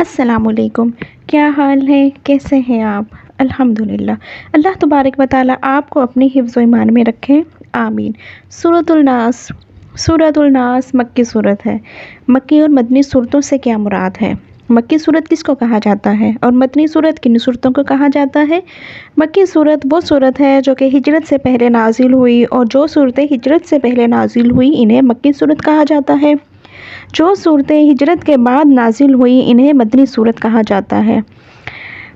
السلام علیکم۔ کیا حال ہے؟ کیسے ہیں آپ؟ الحمدللہ۔ اللہ تبارک و تعالیٰ آپ کو اپنی حفظ و ایمان میں رکھے، آمین۔ سورۃ الناس۔ سورۃ الناس مکی صورت ہے۔ مکی اور مدنی صورتوں سے کیا مراد ہے؟ مکی صورت کس کو کہا جاتا ہے اور مدنی صورت کن صورتوں کو کہا جاتا ہے؟ مکی صورت وہ صورت ہے جو کہ ہجرت سے پہلے نازل ہوئی، اور جو صورتیں ہجرت سے پہلے نازل ہوئی انہیں مکی صورت کہا جاتا ہے۔ جو صورتیں ہجرت کے بعد نازل ہوئی انہیں مدنی صورت کہا جاتا ہے۔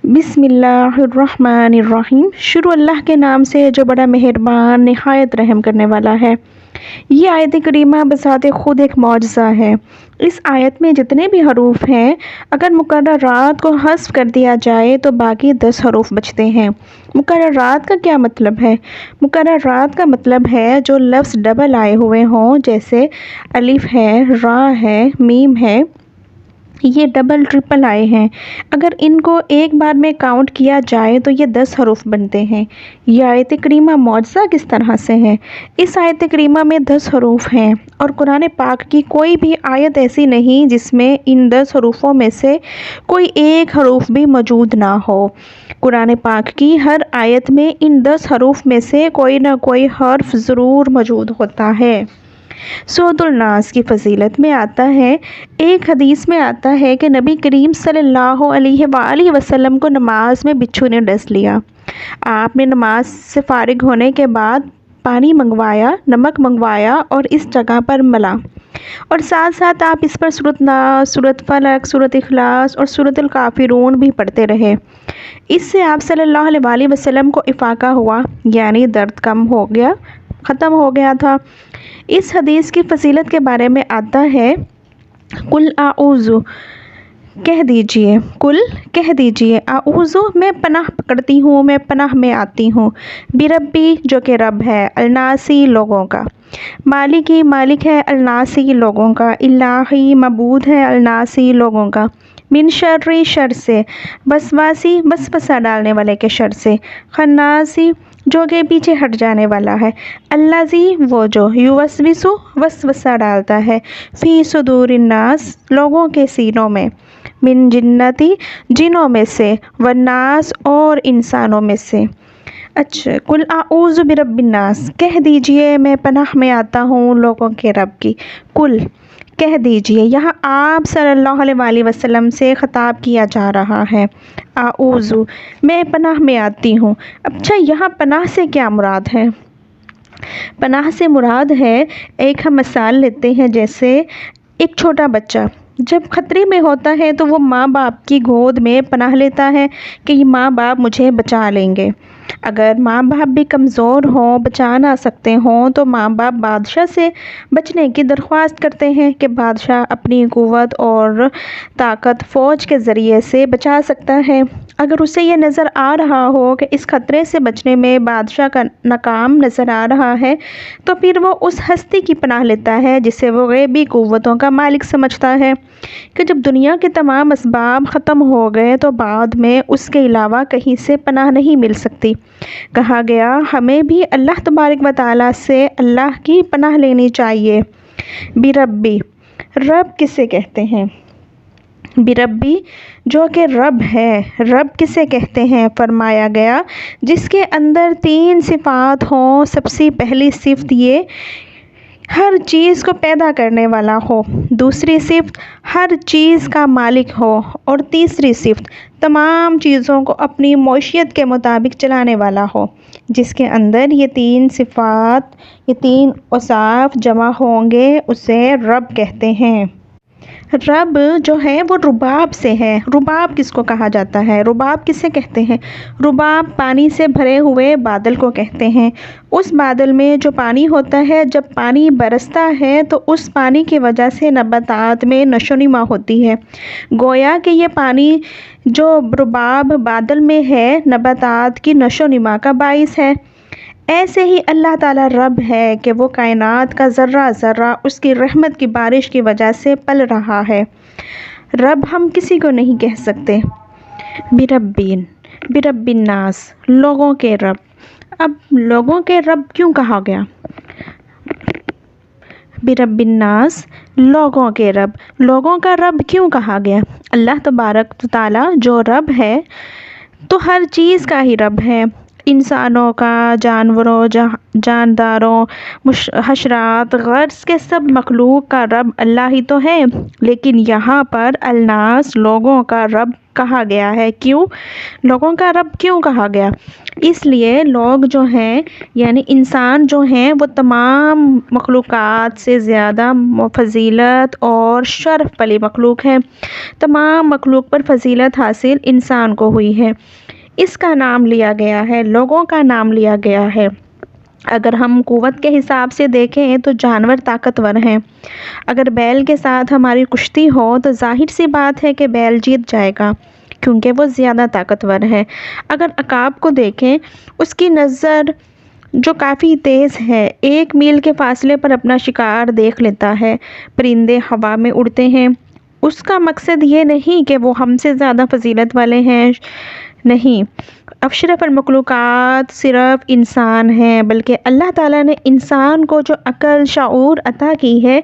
بسم اللہ الرحمن الرحیم۔ شروع اللہ کے نام سے جو بڑا مہربان نہایت رحم کرنے والا ہے۔ یہ آیت کریمہ بذات خود ایک معجزہ ہے۔ اس آیت میں جتنے بھی حروف ہیں، اگر مقررات کو حذف کر دیا جائے تو باقی 10 حروف بچتے ہیں۔ مقررات کا کیا مطلب ہے؟ مقررات کا مطلب ہے جو لفظ ڈبل آئے ہوئے ہوں، جیسے الف ہے، را ہے، میم ہے، یہ ڈبل ٹرپل آئے ہیں۔ اگر ان کو ایک بار میں کاؤنٹ کیا جائے تو یہ 10 حروف بنتے ہیں۔ یہ آیت کریمہ معجزہ کس طرح سے ہے؟ اس آیت کریمہ میں 10 حروف ہیں، اور قرآن پاک کی کوئی بھی آیت ایسی نہیں جس میں ان 10 حروفوں میں سے کوئی ایک حروف بھی موجود نہ ہو۔ قرآن پاک کی ہر آیت میں ان 10 حروف میں سے کوئی نہ کوئی حرف ضرور موجود ہوتا ہے۔ سورۃ الناس کی فضیلت میں آتا ہے، ایک حدیث میں آتا ہے کہ نبی کریم صلی اللہ علیہ وآلہ وسلم کو نماز میں بچھو نے ڈس لیا۔ آپ نے نماز سے فارغ ہونے کے بعد پانی منگوایا، نمک منگوایا اور اس جگہ پر ملا، اور ساتھ ساتھ آپ اس پر سورۃ ناس، سورۃ فلق، سورۃ اخلاص اور سورۃ الکافرون بھی پڑھتے رہے۔ اس سے آپ صلی اللہ علیہ وآلہ وسلم کو افاقہ ہوا، یعنی درد کم ہو گیا، ختم ہو گیا تھا۔ اس حدیث کی فضیلت کے بارے میں آتا ہے، قل اعوذ، کہہ دیجئے، قل کہہ دیجئے، اعوذ میں پناہ پکڑتی ہوں، میں پناہ میں آتی ہوں، بربی جو کہ رب ہے، الناسی لوگوں کا، مالکی مالک ہے، الناسی لوگوں کا، الہی معبود ہے، الناسی لوگوں کا، من شر شر سے، وسواسی وسوسہ ڈالنے والے کے شر سے، خناسی جو کہ پیچھے ہٹ جانے والا ہے، الذی وہ جو، یوسوسو وسوسہ ڈالتا ہے، فی صدور الناس لوگوں کے سینوں میں، من جنتی جنوں میں سے، والناس اور انسانوں میں سے۔ اچھا، قل اعوذ برب الناس، کہہ دیجئے میں پناہ میں آتا ہوں لوگوں کے رب کی، قل کہہ دیجئے، یہاں آپ صلی اللہ علیہ وآلہ وسلم سے خطاب کیا جا رہا ہے، اعوذ میں پناہ میں آتی ہوں۔ اچھا، یہاں پناہ سے کیا مراد ہے؟ پناہ سے مراد ہے، ایک ہم مثال لیتے ہیں، جیسے ایک چھوٹا بچہ جب خطرے میں ہوتا ہے تو وہ ماں باپ کی گود میں پناہ لیتا ہے کہ یہ ماں باپ مجھے بچا لیں گے۔ اگر ماں باپ بھی کمزور ہوں، بچا نہ سکتے ہوں، تو ماں باپ بادشاہ سے بچنے کی درخواست کرتے ہیں کہ بادشاہ اپنی قوت اور طاقت فوج کے ذریعے سے بچا سکتا ہے۔ اگر اسے یہ نظر آ رہا ہو کہ اس خطرے سے بچنے میں بادشاہ کا ناکام نظر آ رہا ہے، تو پھر وہ اس ہستی کی پناہ لیتا ہے جسے وہ غیبی قوتوں کا مالک سمجھتا ہے، کہ جب دنیا کے تمام اسباب ختم ہو گئے تو بعد میں اس کے علاوہ کہیں سے پناہ نہیں مل سکتی۔ کہا گیا ہمیں بھی اللہ تبارک و تعالیٰ سے اللہ کی پناہ لینی چاہیے۔ بربی، رب کسے کہتے ہیں؟ بربی جو کہ رب ہے، رب کسے کہتے ہیں؟ فرمایا گیا جس کے اندر 3 صفات ہوں۔ سب سے پہلی صفت یہ ہر چیز کو پیدا کرنے والا ہو، دوسری صفت ہر چیز کا مالک ہو، اور تیسری صفت تمام چیزوں کو اپنی معیشت کے مطابق چلانے والا ہو۔ جس کے اندر یہ 3 صفات، یہ 3 اوصاف جمع ہوں گے اسے رب کہتے ہیں۔ رب جو ہے وہ رباب سے ہے۔ رباب کس کو کہا جاتا ہے؟ رباب کسے کہتے ہیں؟ رباب پانی سے بھرے ہوئے بادل کو کہتے ہیں۔ اس بادل میں جو پانی ہوتا ہے، جب پانی برستا ہے تو اس پانی کی وجہ سے نباتات میں نشو و نما ہوتی ہے۔ گویا کہ یہ پانی جو رباب بادل میں ہے، نباتات کی نشو و نما کا باعث ہے۔ ایسے ہی اللہ تعالیٰ رب ہے کہ وہ کائنات کا ذرہ ذرہ اس کی رحمت کی بارش کی وجہ سے پل رہا ہے۔ رب ہم کسی کو نہیں کہہ سکتے۔ برب الناس، لوگوں کے رب۔ اب لوگوں کے رب کیوں کہا گیا؟ برب الناس، لوگوں کے رب۔ لوگوں کا رب کیوں کہا گیا؟ اللہ تبارک و تعالیٰ جو رب ہے تو ہر چیز کا ہی رب ہے، انسانوں کا، جانوروں، جانداروں، حشرات، غرض کے سب مخلوق کا رب اللہ ہی تو ہے۔ لیکن یہاں پر الناس، لوگوں کا رب کہا گیا ہے۔ کیوں لوگوں کا رب کیوں کہا گیا؟ اس لیے لوگ جو ہیں یعنی انسان جو ہیں وہ تمام مخلوقات سے زیادہ فضیلت اور شرف والی مخلوق ہے۔ تمام مخلوق پر فضیلت حاصل انسان کو ہوئی ہے، اس کا نام لیا گیا ہے، لوگوں کا نام لیا گیا ہے۔ اگر ہم قوت کے حساب سے دیکھیں تو جانور طاقتور ہیں۔ اگر بیل کے ساتھ ہماری کشتی ہو تو ظاہر سی بات ہے کہ بیل جیت جائے گا کیونکہ وہ زیادہ طاقتور ہے۔ اگر عقاب کو دیکھیں، اس کی نظر جو کافی تیز ہے، 1 میل کے فاصلے پر اپنا شکار دیکھ لیتا ہے۔ پرندے ہوا میں اڑتے ہیں، اس کا مقصد یہ نہیں کہ وہ ہم سے زیادہ فضیلت والے ہیں، نہیں، اشرف المخلوقات صرف انسان ہیں، بلکہ اللہ تعالیٰ نے انسان کو جو عقل، شعور عطا کی ہے،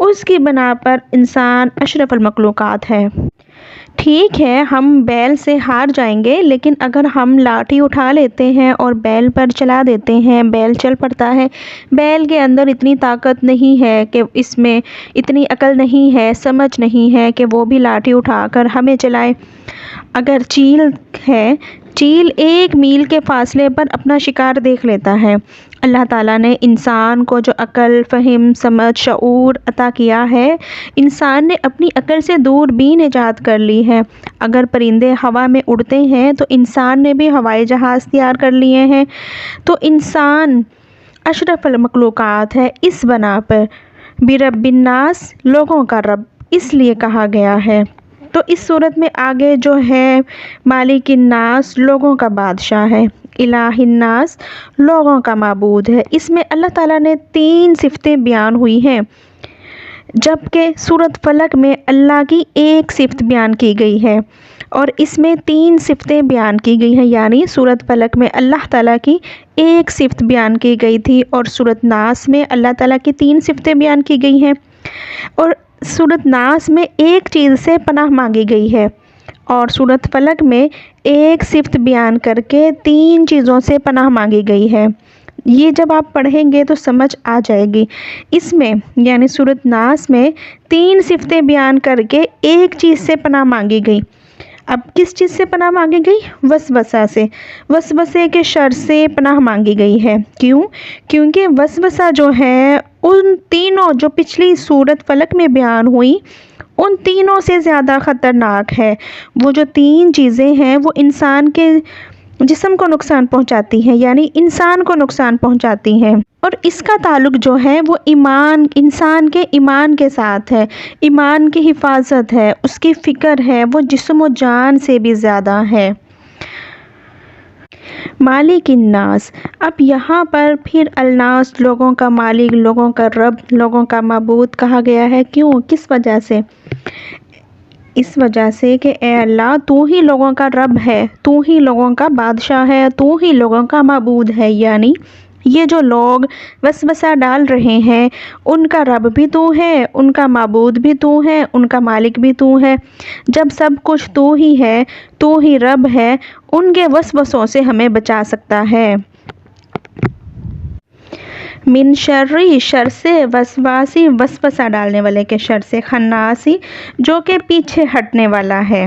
اس کی بنا پر انسان اشرف المخلوقات ہے۔ ٹھیک ہے، ہم بیل سے ہار جائیں گے، لیکن اگر ہم لاٹھی اٹھا لیتے ہیں اور بیل پر چلا دیتے ہیں، بیل چل پڑتا ہے۔ بیل کے اندر اتنی طاقت نہیں ہے کہ اس میں اتنی عقل نہیں ہے، سمجھ نہیں ہے کہ وہ بھی لاٹھی اٹھا کر ہمیں چلائے۔ اگر چیل ہے، چیل 1 میل کے فاصلے پر اپنا شکار دیکھ لیتا ہے۔ اللہ تعالیٰ نے انسان کو جو عقل، فہم، سمجھ، شعور عطا کیا ہے، انسان نے اپنی عقل سے دوربین ایجاد کر لی ہے۔ اگر پرندے ہوا میں اڑتے ہیں تو انسان نے بھی ہوائی جہاز تیار کر لیے ہیں۔ تو انسان اشرف المخلوقات ہے۔ اس بنا پر برب الناس، لوگوں کا رب اس لیے کہا گیا ہے۔ تو اس صورت میں آگے جو ہے مالک الناس، لوگوں کا بادشاہ ہے، الہ الناس، لوگوں کا معبود ہے۔ اس میں اللہ تعالیٰ نے 3 صفتیں بیان ہوئی ہیں، جبکہ سورۃ فلق میں اللہ کی 1 صفت بیان کی گئی ہے اور اس میں 3 صفتیں بیان کی گئی ہیں، یعنی سورۃ فلق میں اللہ تعالیٰ کی 1 صفت بیان کی گئی تھی اور سورۃ ناس میں اللہ تعالیٰ کی 3 صفتیں بیان کی گئی ہیں، اور سورۃ ناس میں 1 چیز سے پناہ مانگی گئی ہے اور سورۃ فلق میں 1 صفت بیان کر کے 3 چیزوں سے پناہ مانگی گئی ہے۔ یہ جب آپ پڑھیں گے تو سمجھ آ جائے گی۔ اس میں یعنی سورۃ ناس میں 3 صفتیں بیان کر کے 1 چیز سے پناہ مانگی گئی۔ اب کس چیز سے پناہ مانگی گئی؟ وسوسہ سے، وسوسے کے شر سے پناہ مانگی گئی ہے۔ کیوں؟ کیونکہ وسوسہ جو ہے ان تینوں جو پچھلی سورۃ فلق میں بیان ہوئی، ان تینوں سے زیادہ خطرناک ہے۔ وہ جو 3 چیزیں ہیں وہ انسان کے جسم کو نقصان پہنچاتی ہیں، یعنی انسان کو نقصان پہنچاتی ہیں، اور اس کا تعلق جو ہے وہ ایمان، انسان کے ایمان کے ساتھ ہے، ایمان کی حفاظت ہے، اس کی فکر ہے، وہ جسم و جان سے بھی زیادہ ہے۔ مالک الناس، اب یہاں پر پھر الناس، لوگوں کا مالک، لوگوں کا رب، لوگوں کا معبود کہا گیا ہے۔ کیوں؟ کس وجہ سے؟ اس وجہ سے کہ اے اللہ، تو ہی لوگوں کا رب ہے، تو ہی لوگوں کا بادشاہ ہے، تو ہی لوگوں کا معبود ہے، یعنی یہ جو لوگ وسوسہ ڈال رہے ہیں ان کا رب بھی تو ہے، ان کا معبود بھی تو ہے، ان کا مالک بھی تو ہے۔ جب سب کچھ تو ہی ہے، تو ہی رب ہے، ان کے وسوسوں سے ہمیں بچا سکتا ہے۔ من شرری، شر سے، وسواسی، وسوسہ ڈالنے والے کے شر سے، خناسی، جو کہ پیچھے ہٹنے والا ہے۔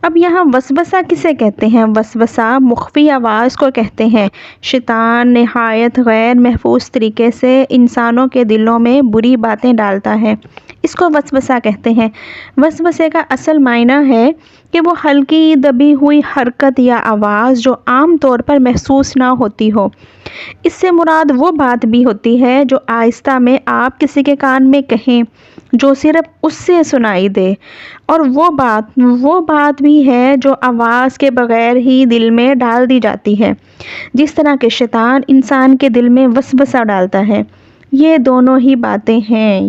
اب یہاں وسوسہ کسے کہتے ہیں؟ وسوسہ مخفی آواز کو کہتے ہیں۔ شیطان نہایت غیر محفوظ طریقے سے انسانوں کے دلوں میں بری باتیں ڈالتا ہے، اس کو وسوسہ کہتے ہیں۔ وسوسے کا اصل معنی ہے کہ وہ ہلکی دبی ہوئی حرکت یا آواز جو عام طور پر محسوس نہ ہوتی ہو۔ اس سے مراد وہ بات بھی ہوتی ہے جو آہستہ میں آپ کسی کے کان میں کہیں، جو صرف اس سے سنائی دے، اور وہ بات بھی ہے جو آواز کے بغیر ہی دل میں ڈال دی جاتی ہے، جس طرح کہ شیطان انسان کے دل میں وسوسہ ڈالتا ہے۔ یہ دونوں ہی باتیں ہیں۔